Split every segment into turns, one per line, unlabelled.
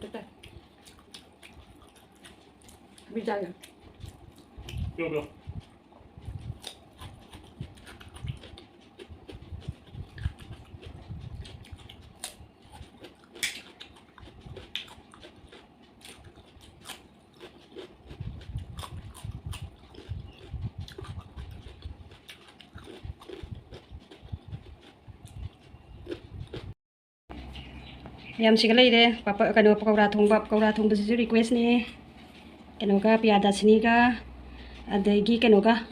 간다. 미자야.
뼈.
Yam siga leire papa kanu pakora thongba sisu request ni kanu ka piyada sini ka adagi kanu ka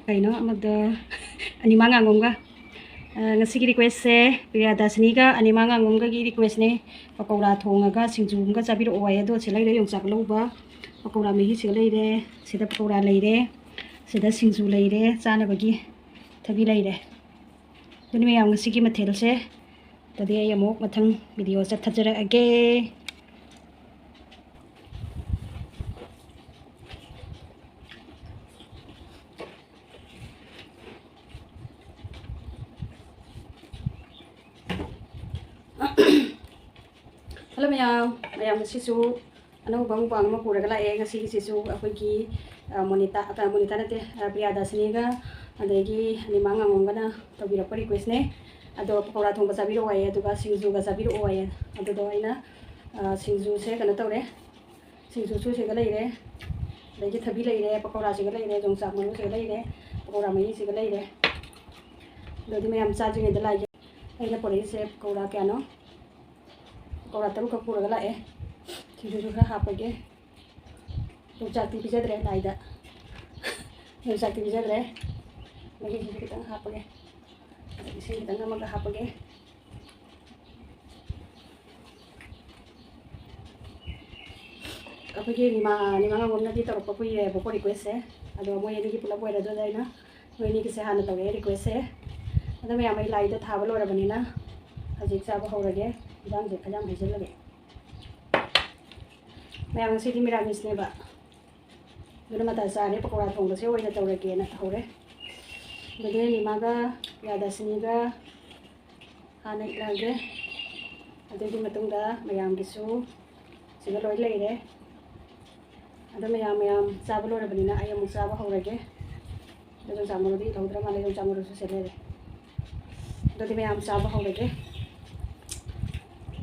kaino amada anima ngangom ka ngasi gi request se piyada sini ka anima ngangom ka gi request ni pakora thonga ka singju ka chabiro oi ado selai re yong chak loba pakora mehi siga leire sida pakora leire sida singju leire chana bagi thabi leire duni me yang ngasi gi mathel se tadi ay amok mathang video sa thajara age hello mayam sisu anu bang ma pura gala e ngasi sisu akoi ki monita nate priyada sini ga adagi ni manga ngongana tabira pa request ne ado pakora thongba sabiro wae aduga singju ga sabiro wae ado do aina singju se kana tawre singju su se ga leire legi thabi leire pakora se ga leire jongsak maru se ga leire pakora mai se ga leire dodi me am sa jinge da lai aina pore se pakora kya no pakora taru ka pura ga la e singju su kha hapage jongsak ti bijadre laida jongsak ti bijadre lagi kita hapage isi kita nggak mau hapage apage ni mga ngomna dito ro papu ye bopo request e ado mo ye ni pula boy do dai na mo ni ki se hana to request e ado me amai lai da thaba lo ra bani na hajik sa ba ho rage jam je kajam hajil lage me ang si di miramis ne ba guna mata sa ne pakora thong se oi na to rage na thore Bagaimana ni maga yada sini ga anak lagi ada di matung dah mayam gisu sigal oil lagi ada mayam sabalo ada benda ayam musabah ho lagi ada jamur di tahu drama ada jamur su sele ada di mayam sabah ho lagi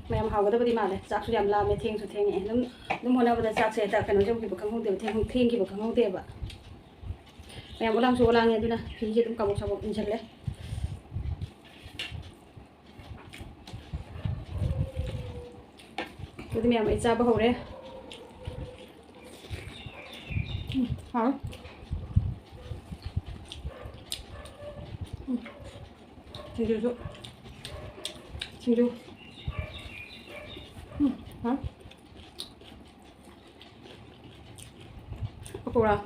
mayam hau ada beri mana sak su jam la me theng su theng num hona bada sak se ta kan jom ki bakang ho de theng ki bakang ho de ba mayam ulang su ulang ya dina hiji tum kabuk sabuk insyaallah jadi mayam isa ba hore ha singju ha pakora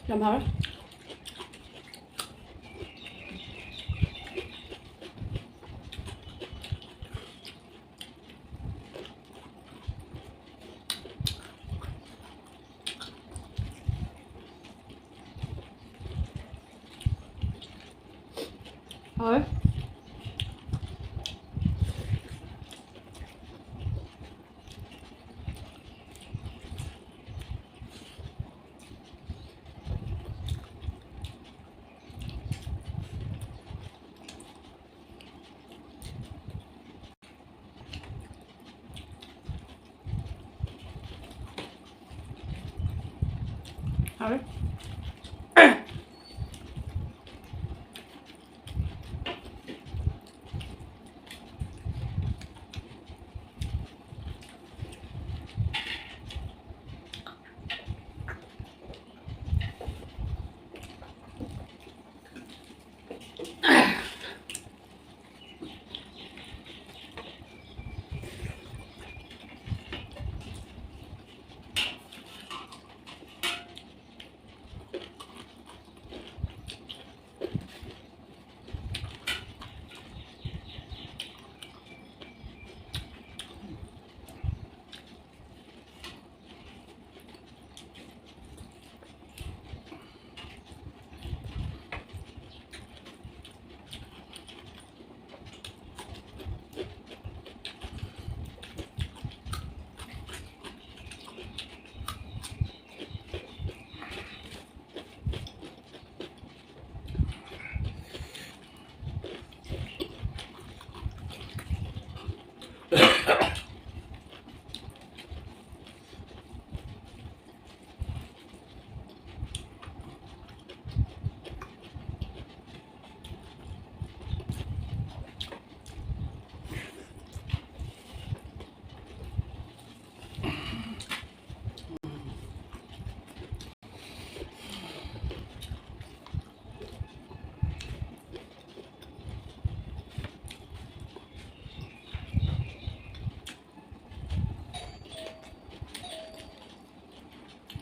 làm hả? Thôi thôi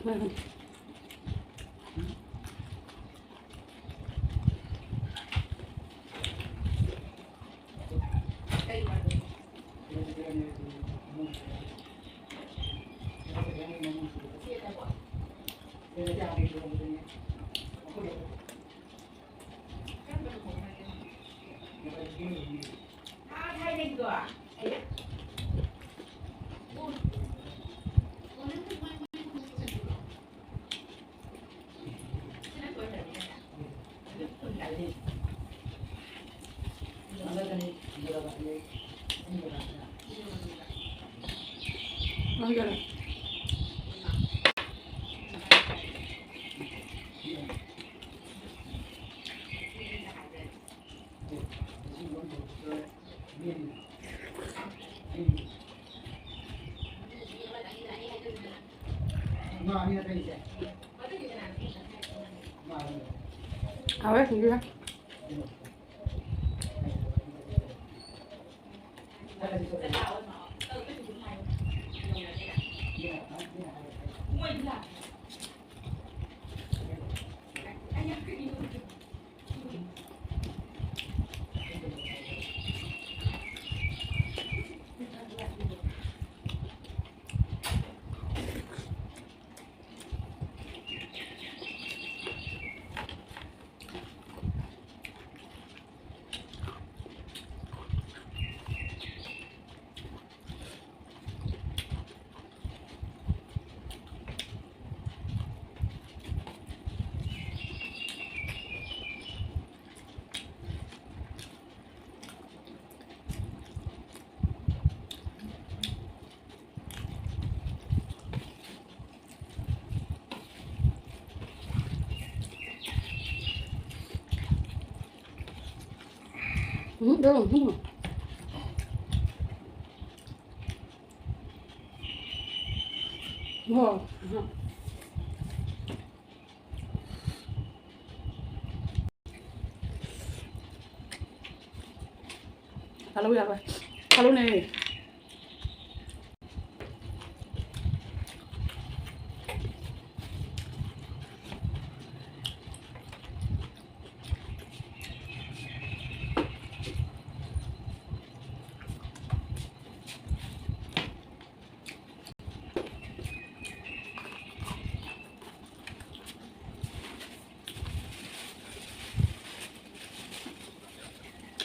A ver, mira. Được. Wow. Kalau ya apa? Kalau nih.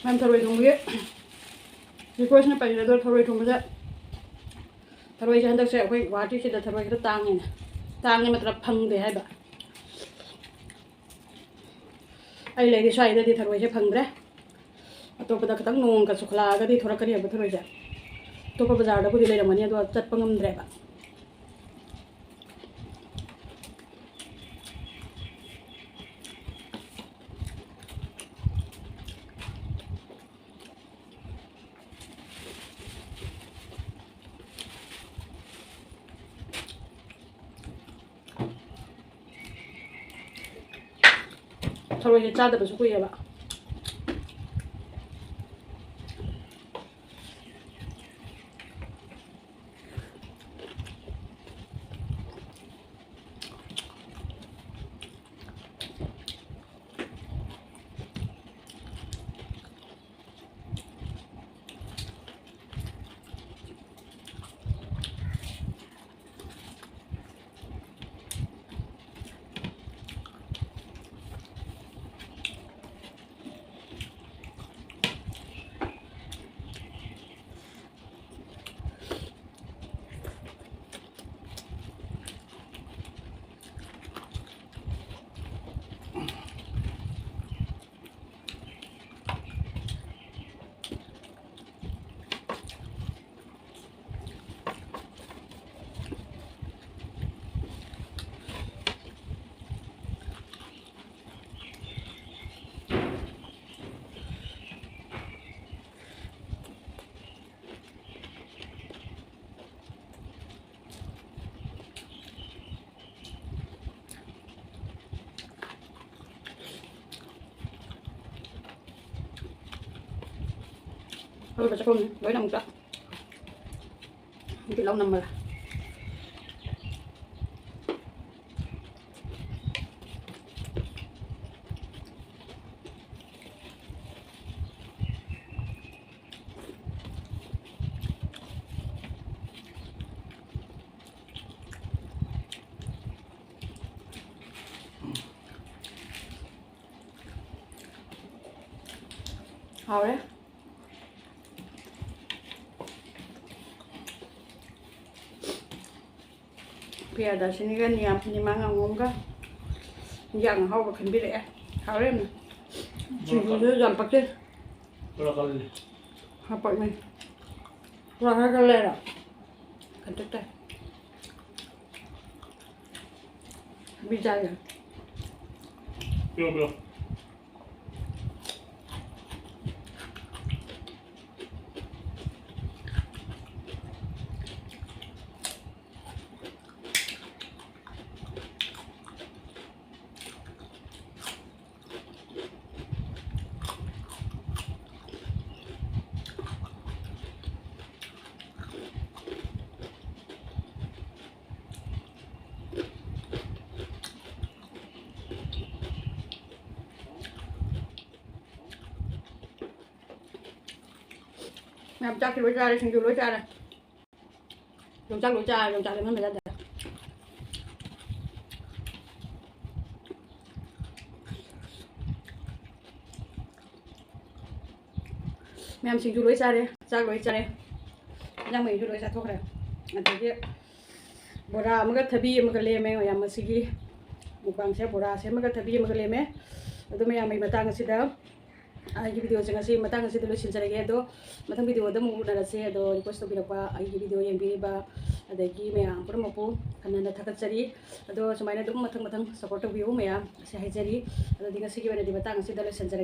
Em thổi thùng bia. Request na pahila dor thổi thùng bia. Thổi cho anh ta sẽ quay quá đi sẽ được thổi cái tang này. Tang này मतलब phăng để hay bà. Ai lấy đi xoay đi thổi sẽ phăng đấy. ꯑꯇꯣꯞꯄꯗ ꯈꯤꯇꯪ ꯅꯣꯡꯒ ꯆꯨꯈꯠꯂꯛꯑꯒꯗꯤ ꯊꯣꯔꯛꯀꯅꯦꯕ ꯊꯔꯣꯏꯁꯦ ꯑꯇꯣꯞꯄ ꯕꯖꯥꯔꯗꯕꯨꯗꯤ ꯂꯩꯔꯝꯒꯅꯤ ꯑꯗꯣ ꯆꯠꯄ ꯉꯝꯗ꯭ꯔꯦꯕ ꯊꯔꯣꯏꯁꯦ ꯆꯥꯗꯕꯁꯨ ꯀꯨꯏꯔꯦꯕ thôi bà sẽ không với nằm đó cái lâu nằm rồi Hào đấy. Bây giờ xin cái niềm niềm mang ngon ngon cả. Dạng hao và khẩn biết đấy. Hào đấy mà. Chỉ cứ làm bạc đi.
Broccoli.
Hào bạc mình. Làm hai cái lên à. Khẩn tức đây. Bị dài rồi.
Bro.
Làm chắc cái lối ra đây, xin lối ra này. Dùng chắc thì mới ra được. Mẹ em xin lối ra đây, Yang mình lối ra thôi rồi. Anh thấy bora mà cái thabi mà cái lem ấy, em mà xí mukbang sẽ bora sẽ mà cái thabi mà cái lem ấy. Đó mẹ em mình bắt tay cái đó. Ai video jangan sih matang sih dulu sincere gitu matang video ada mau nara sih ada request to bilang ai video yang biri ba ada gi me am pura mapu karena ada thakat cari ada semuanya dulu matang support view me am sih hari cari ada dengan sih gimana di matang sih dulu sincere